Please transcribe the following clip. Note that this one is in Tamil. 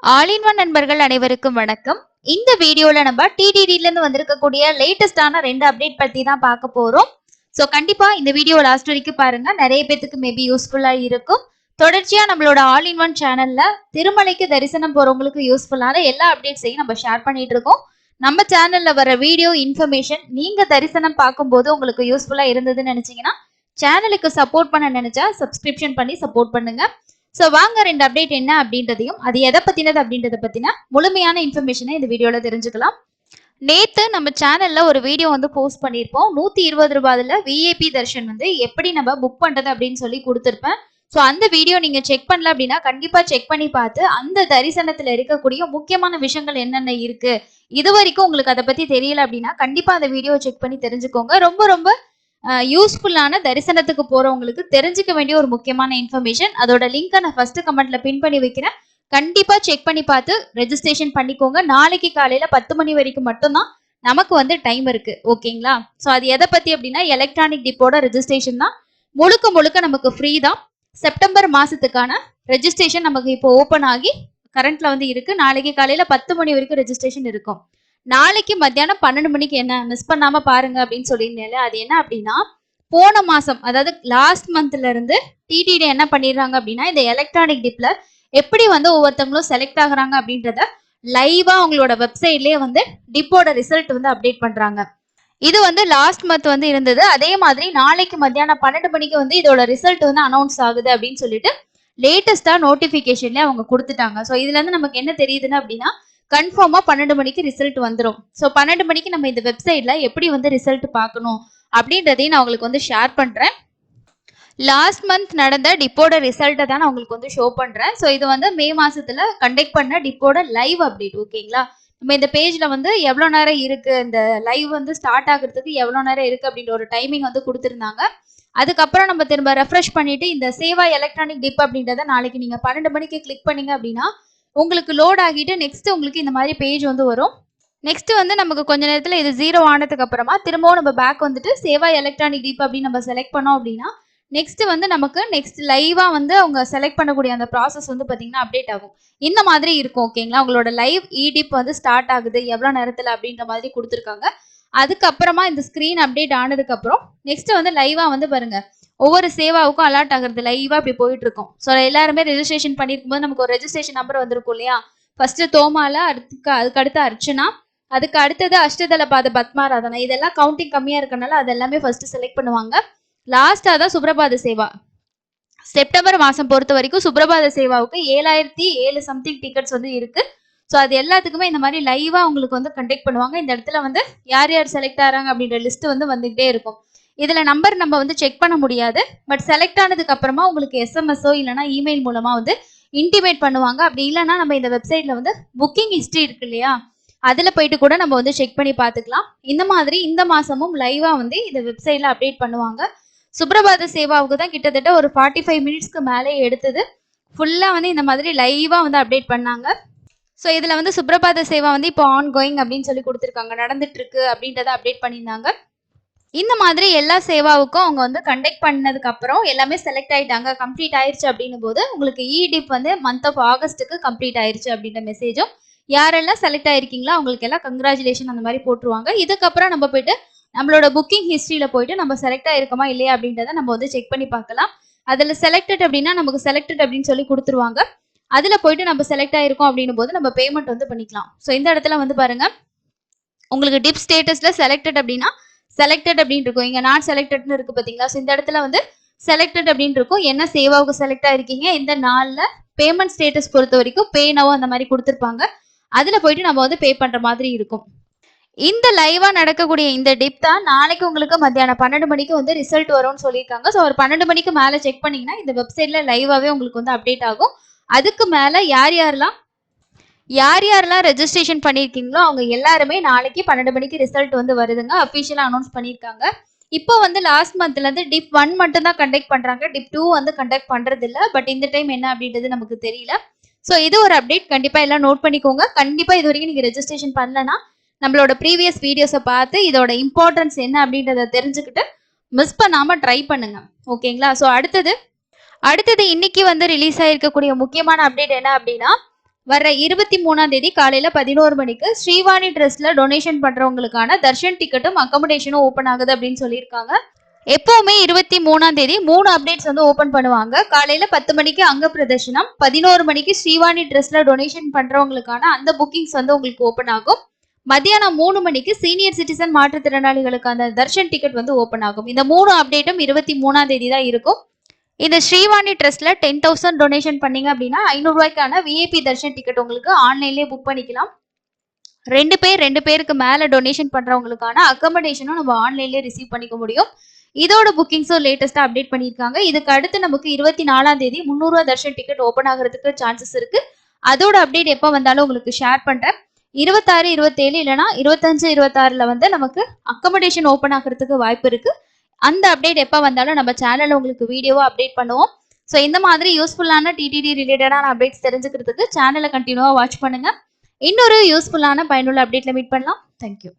ஆல் இன் ஒன் நண்பர்கள் அனைவருக்கும் வணக்கம். இந்த வீடியோல நம்ம டிடிடில இருந்து வந்திருக்கக்கூடிய லேட்டஸ்டான 2 அப்டேட் பத்தி தான் பார்க்க போறோம். சோ கண்டிப்பா இந்த வீடியோ லாஸ்ட் வரைக்கும் பாருங்க. நிறைய பேத்துக்கு மேபி யூஸ்ஃபுல்லா இருக்கும். தொடர்ச்சியா நம்மளோட ஆல் இன் ஒன் சேனல்ல திருமலைக்கு தரிசனம் போறவங்களுக்கு யூஸ்ஃபுல்லான எல்லா அப்டேட்ஸையும் நம்ம ஷேர் பண்ணிட்டு இருக்கோம். நம்ம சேனல்ல வர வீடியோ இன்ஃபர்மேஷன் நீங்க தரிசனம் பார்க்கும்போது உங்களுக்கு யூஸ்ஃபுல்லா இருந்ததுன்னு நினைச்சீங்கன்னா சேனலுக்கு சப்போர்ட் பண்ண நினைச்சா சப்ஸ்கிரிப்ஷன் பண்ணி சப்போர்ட் பண்ணுங்க. சோ வாங்க 2 அப்டேட் என்ன அப்படின்றதையும் அது எதை பத்தினது அப்படின்றத பத்தின முழுமையான இன்ஃபர்மேஷனை இந்த வீடியோல தெரிஞ்சுக்கலாம். நேத்து நம்ம சேனல்ல ஒரு வீடியோ வந்து போஸ்ட் பண்ணியிருப்போம். 120 ரூபாயில விஐபி தர்ஷன் வந்து எப்படி நம்ம புக் பண்றது அப்படின்னு சொல்லி கொடுத்துருப்பேன். ஸோ அந்த வீடியோ நீங்க செக் பண்ணல அப்படின்னா கண்டிப்பா செக் பண்ணி பார்த்து அந்த தரிசனத்துல இருக்கக்கூடிய முக்கியமான விஷயங்கள் என்னென்ன இருக்கு, இது வரைக்கும் உங்களுக்கு அதை பத்தி தெரியல அப்படின்னா கண்டிப்பா அந்த வீடியோ செக் பண்ணி தெரிஞ்சுக்கோங்க. ரொம்ப ரொம்ப யூஸ்ஃபுல்லான தரிசனத்துக்கு போறவங்களுக்கு தெரிஞ்சுக்க வேண்டிய ஒரு முக்கியமான இன்ஃபர்மேஷன். அதோட லிங்கை நான் ஃபர்ஸ்ட் கமெண்ட்ல பின் பண்ணி வைக்கிறேன். கண்டிப்பா செக் பண்ணி பார்த்து ரெஜிஸ்ட்ரேஷன் பண்ணிக்கோங்க. நாளைக்கு காலையில 10 மணி வரைக்கும் மட்டும்தான் நமக்கு வந்து டைம் இருக்கு. ஓகேங்களா? ஸோ அது எதை பத்தி அப்படின்னா எலக்ட்ரானிக் டிப்போட ரெஜிஸ்ட்ரேஷன் தான். முழுக்க முழுக்க நமக்கு ஃப்ரீ தான். செப்டம்பர் மாசத்துக்கான ரெஜிஸ்ட்ரேஷன் நமக்கு இப்போ ஓபன் ஆகி கரண்ட்ல வந்து இருக்கு. நாளைக்கு காலையில 10 மணி வரைக்கும் ரெஜிஸ்ட்ரேஷன் இருக்கும். நாளைக்கு மத்தியானம் 12 மணிக்கு என்ன மிஸ் பண்ணாம பாருங்க அப்படின்னு சொல்லியிருந்தேன். அது என்ன அப்படின்னா போன மாசம் அதாவது லாஸ்ட் மந்த்ல இருந்து டிடிடி என்ன பண்ணிடுறாங்க அப்படின்னா இந்த எலக்ட்ரானிக் டிப்ல எப்படி வந்து ஒவ்வொருத்தவங்களும் செலக்ட் ஆகுறாங்க அப்படின்றத லைவா அவங்களோட வெப்சைட்லயே வந்து டிப்போட ரிசல்ட் வந்து அப்டேட் பண்றாங்க. இது வந்து லாஸ்ட் மந்த் வந்து இருந்தது. அதே மாதிரி நாளைக்கு மத்தியானம் 12 மணிக்கு வந்து இதோட ரிசல்ட் வந்து அனௌன்ஸ் ஆகுது அப்படின்னு சொல்லிட்டு லேட்டஸ்டா நோட்டிபிகேஷன்ல அவங்க கொடுத்துட்டாங்க. ஸோ இதுல இருந்து நமக்கு என்ன தெரியுதுன்னு அப்படின்னா கன்ஃபார்மா 12 மணிக்கு ரிசல்ட் வந்துடும். ஸோ 12 மணிக்கு நம்ம இந்த வெப்சைட்ல எப்படி வந்து ரிசல்ட் பார்க்கணும் அப்படின்றதையும் நான் உங்களுக்கு வந்து ஷேர் பண்றேன். லாஸ்ட் மந்த் நடந்த டிப்போட ரிசல்ட்டை தான் நான் உங்களுக்கு வந்து ஷோ பண்றேன். ஸோ இது வந்து மே மாசத்துல கண்டக்ட் பண்ண டிப்போட லைவ் அப்டேட். ஓகேங்களா? நம்ம இந்த பேஜ்ல வந்து எவ்வளோ நேரம் இருக்கு, இந்த லைவ் வந்து ஸ்டார்ட் ஆகுறதுக்கு எவ்வளோ நேரம் இருக்கு அப்படின்ற ஒரு டைமிங் வந்து கொடுத்துருந்தாங்க. அதுக்கப்புறம் நம்ம திரும்ப ரெஃப்ரெஷ் பண்ணிட்டு இந்த சேவா எலக்ட்ரானிக் டிப் அப்படின்றத நாளைக்கு நீங்க 12 மணிக்கு கிளிக் பண்ணீங்க அப்படின்னா உங்களுக்கு லோட் ஆகிட்டு நெக்ஸ்ட் உங்களுக்கு இந்த மாதிரி பேஜ் வந்து வரும். நெக்ஸ்ட் வந்து நமக்கு கொஞ்ச நேரத்துல இது 0 ஆனதுக்கு அப்புறமா திரும்பவும் நம்ம பேக் வந்துட்டு சேவா எலக்ட்ரானிக் டிப் அப்படின்னு நம்ம செலக்ட் பண்ணோம் அப்படின்னா நெக்ஸ்ட் வந்து நமக்கு நெக்ஸ்ட் லைவா வந்து அவங்க செலக்ட் பண்ணக்கூடிய அந்த ப்ராசஸ் வந்து பாத்தீங்கன்னா அப்டேட் ஆகும். இந்த மாதிரி இருக்கும். ஓகேங்களா? உங்களோட லைவ் இடிப் வந்து ஸ்டார்ட் ஆகுது எவ்வளவு நேரத்துல அப்படின்ற மாதிரி கொடுத்துருக்காங்க. அதுக்கப்புறமா இந்த ஸ்கிரீன் அப்டேட் ஆனதுக்கு அப்புறம் நெக்ஸ்ட் வந்து லைவா வந்து பாருங்க ஒவ்வொரு சேவாவுக்கும் அலர்ட் ஆகுறது லைவா அப்படி போயிட்டு இருக்கும். ஸோ எல்லாருமே ரெஜிஸ்ட்ரேஷன் பண்ணிருக்கும் போது நமக்கு ஒரு ரெஜிஸ்ட்ரேஷன் நம்பர் வந்திருக்கும் இல்லையா? ஃபர்ஸ்ட் தோமால, அதுக்கு அடுத்து அர்ச்சனா, அதுக்கு அடுத்தது அஷ்டதள பாத பத்மாராதனா. இதெல்லாம் கவுண்டிங் கம்மியா இருக்கனால அது எல்லாமே ஃபர்ஸ்ட் செலக்ட் பண்ணுவாங்க. லாஸ்டா தான் சுப்ரபாத சேவா. செப்டம்பர் மாசம் பொறுத்த வரைக்கும் சுப்ரபாத சேவாவுக்கு 7007 சம்திங் டிக்கெட்ஸ் வந்து இருக்கு. ஸோ அது எல்லாத்துக்குமே இந்த மாதிரி லைவா உங்களுக்கு வந்து கண்டக்ட் பண்ணுவாங்க. இந்த இடத்துல வந்து யார் யார் செலக்ட் ஆகிறாங்க அப்படின்ற லிஸ்ட் வந்து வந்துகிட்டே இருக்கும். இதுல நம்பர் நம்ம வந்து செக் பண்ண முடியாது. பட் செலக்ட் ஆனதுக்கு அப்புறமா உங்களுக்கு எஸ்எம்எஸ்ஓ இல்லைன்னா இமெயில் மூலமா வந்து இன்டிமேட் பண்ணுவாங்க. அப்படி இல்லைன்னா நம்ம இந்த வெப்சைட்ல வந்து புக்கிங் ஹிஸ்டரி இருக்கு இல்லையா, அதுல போயிட்டு கூட நம்ம வந்து செக் பண்ணி பார்த்துக்கலாம். இந்த மாதிரி இந்த மாசமும் லைவா வந்து இந்த வெப்சைட்ல அப்டேட் பண்ணுவாங்க. சுப்ரபாத சேவாவுக்கு தான் கிட்டத்தட்ட ஒரு 45 மினிட்ஸ்க்கு மேலே எடுத்தது. ஃபுல்லா வந்து இந்த மாதிரி லைவா வந்து அப்டேட் பண்ணாங்க. ஸோ இதுல வந்து சுப்ரபாத சேவா வந்து இப்போ ஆன் கோயிங் அப்படின்னு சொல்லி கொடுத்துருக்காங்க, நடந்துட்டு இருக்கு அப்படின்றத அப்டேட் பண்ணியிருந்தாங்க. இந்த மாதிரி எல்லா சேவாவுக்கும் அவங்க வந்து கண்டக்ட் பண்ணதுக்கு அப்புறம் எல்லாமே செலக்ட் ஆயிட்டாங்க, கம்ப்ளீட் ஆயிருச்சு அப்படின்னும் போது உங்களுக்கு இடிப் வந்து மந்த் ஆஃப் ஆகஸ்ட்டுக்கு கம்ப்ளீட் ஆயிருச்சு அப்படின்ற மெசேஜும் யாரெல்லாம் செலக்ட் ஆயிருக்கீங்களோ அவங்களுக்கு எல்லாம் கங்க்ராச்சுலேஷன் அந்த மாதிரி போட்டுருவாங்க. இதுக்கப்புறம் நம்ம போயிட்டு நம்மளோட புக்கிங் ஹிஸ்டரியில போயிட்டு நம்ம செலக்ட் ஆயிருக்கோமா இல்லையா அப்படின்றத நம்ம வந்து செக் பண்ணி பார்க்கலாம். அதுல செலக்டட் அப்படின்னா நமக்கு செலக்டட் அப்படின்னு சொல்லி கொடுத்துருவாங்க. அதுல போயிட்டு நம்ம செலக்ட் ஆயிருக்கோம் அப்படின்னும் போது நம்ம பேமெண்ட் வந்து பண்ணிக்கலாம். ஸோ இந்த இடத்துல வந்து பாருங்க உங்களுக்கு டிப் ஸ்டேட்டஸ்ல செலக்டட் அப்படின்னா செலக்டட் அப்படின்னு இருக்கும். இங்க நாட் செலக்டட்னு இருக்கு பாத்தீங்களா? ஸோ இந்த இடத்துல வந்து செலக்டட் அப்படின்னு இருக்கும். என்ன சேவாவுக்கு செலக்ட் ஆயிருக்கீங்க, இந்த நாள்ல பேமெண்ட் ஸ்டேட்டஸ் பொறுத்த வரைக்கும் பே நவ் அந்த மாதிரி கொடுத்துருப்பாங்க. அதுல போயிட்டு நம்ம வந்து பே பண்ற மாதிரி இருக்கும். இந்த லைவா நடக்கக்கூடிய இந்த டிப் தான் நாளைக்கு உங்களுக்கு மத்தியானம் 12 மணிக்கு வந்து ரிசல்ட் வரும்னு சொல்லியிருக்காங்க. ஸோ ஒரு 12 மணிக்கு மேல செக் பண்ணீங்கன்னா இந்த வெப்சைட்ல லைவாவே உங்களுக்கு வந்து அப்டேட் ஆகும். அதுக்கு மேல யார் யாரெல்லாம் ரெஜிஸ்ட்ரேஷன் பண்ணியிருக்கீங்களோ அவங்க எல்லாருமே நாளைக்கு 12 மணிக்கு ரிசல்ட் வந்து வருதுங்க. அஃபிஷியலா அனௌன்ஸ் பண்ணியிருக்காங்க. இப்போ வந்து லாஸ்ட் மந்த்ல இருந்து டிப் 1 மட்டும் தான் கண்டக்ட் பண்றாங்க. டிப் 2 வந்து கண்டக்ட் பண்றது இல்ல. பட் இந்த டைம் என்ன அப்படின்றது நமக்கு தெரியல. ஸோ இது ஒரு அப்டேட், கண்டிப்பா எல்லாம் நோட் பண்ணிக்கோங்க. கண்டிப்பா இது வரைக்கும் நீங்க ரெஜிஸ்ட்ரேஷன் பண்ணலன்னா நம்மளோட ப்ரீவியஸ் வீடியோஸை பார்த்து இதோட இம்பார்ட்டன்ஸ் என்ன அப்படின்றத தெரிஞ்சுக்கிட்டு மிஸ் பண்ணாம ட்ரை பண்ணுங்க. ஓகேங்களா? ஸோ அடுத்தது இன்னைக்கு வந்து ரிலீஸ் ஆயிருக்கக்கூடிய முக்கியமான அப்டேட் என்ன அப்படின்னா வர 23ஆம் தேதி காலையில 11 மணிக்கு ஸ்ரீவாணி ட்ரஸ்ட்ல டொனேஷன் பண்றவங்களுக்கான தர்ஷன் டிக்கெட்டும் அக்கமடேஷனும் ஓபன் ஆகுது அப்படின்னு சொல்லியிருக்காங்க. எப்பவுமே 23ஆம் தேதி 3 அப்டேட்ஸ் வந்து ஓபன் பண்ணுவாங்க. காலையில 10 மணிக்கு அங்க பிரதர்ஷனம், 11 மணிக்கு ஸ்ரீவாணி ட்ரஸ்ட்ல டொனேஷன் பண்றவங்களுக்கான அந்த புக்கிங்ஸ் வந்து உங்களுக்கு ஓபன் ஆகும். மத்தியானம் 3 மணிக்கு சீனியர் சிட்டிசன் மாற்றுத்திறனாளிகளுக்கான தர்ஷன் டிக்கெட் வந்து ஓபன் ஆகும். இந்த 3 அப்டேட்டும் 23ஆம் தேதி தான் இருக்கும். இந்த ஸ்ரீவாணி ட்ரஸ்ட்ல 10,000 டொனேஷன் பண்ணீங்க அப்படின்னா 500 ரூபாய்க்கான விஐபி தர்ஷன் டிக்கெட் உங்களுக்கு ஆன்லைன்லேயே புக் பண்ணிக்கலாம். 2 பேருக்கு மேல டொனேஷன் பண்றவங்களுக்கான அக்கமடேஷனும் நம்ம ஆன்லைன்லேயே ரிசீவ் பண்ணிக்க முடியும். இதோட புக்கிங்ஸும் லேட்டஸ்டா அப்டேட் பண்ணியிருக்காங்க. இதுக்கு அடுத்து நமக்கு 24ஆம் தேதி 300 ரூபா தர்ஷன் டிக்கெட் ஓப்பன் ஆகிறதுக்கு சான்சஸ் இருக்கு. அதோட அப்டேட் எப்போ வந்தாலும் உங்களுக்கு ஷேர் பண்றேன். 26, 27 இல்லைனா 25, 26ல வந்து நமக்கு அக்கமடேஷன் ஓப்பன் ஆகிறதுக்கு வாய்ப்பு இருக்கு. அந்த அப்டேட் எப்போ வந்தாலும் நம்ம சேனல்ல உங்களுக்கு வீடியோவா அப்டேட் பண்ணுவோம். ஸோ இந்த மாதிரி யூஸ்ஃபுல்லான டிடிடி ரிலேட்டடான அப்டேட்ஸ் தெரிஞ்சுக்கிறதுக்கு சேனலை கண்டினியூவா வாட்ச் பண்ணுங்க. இன்னொரு யூஸ்ஃபுல்லான பயனுள்ள அப்டேட்ல மீட் பண்ணலாம். தேங்க்யூ.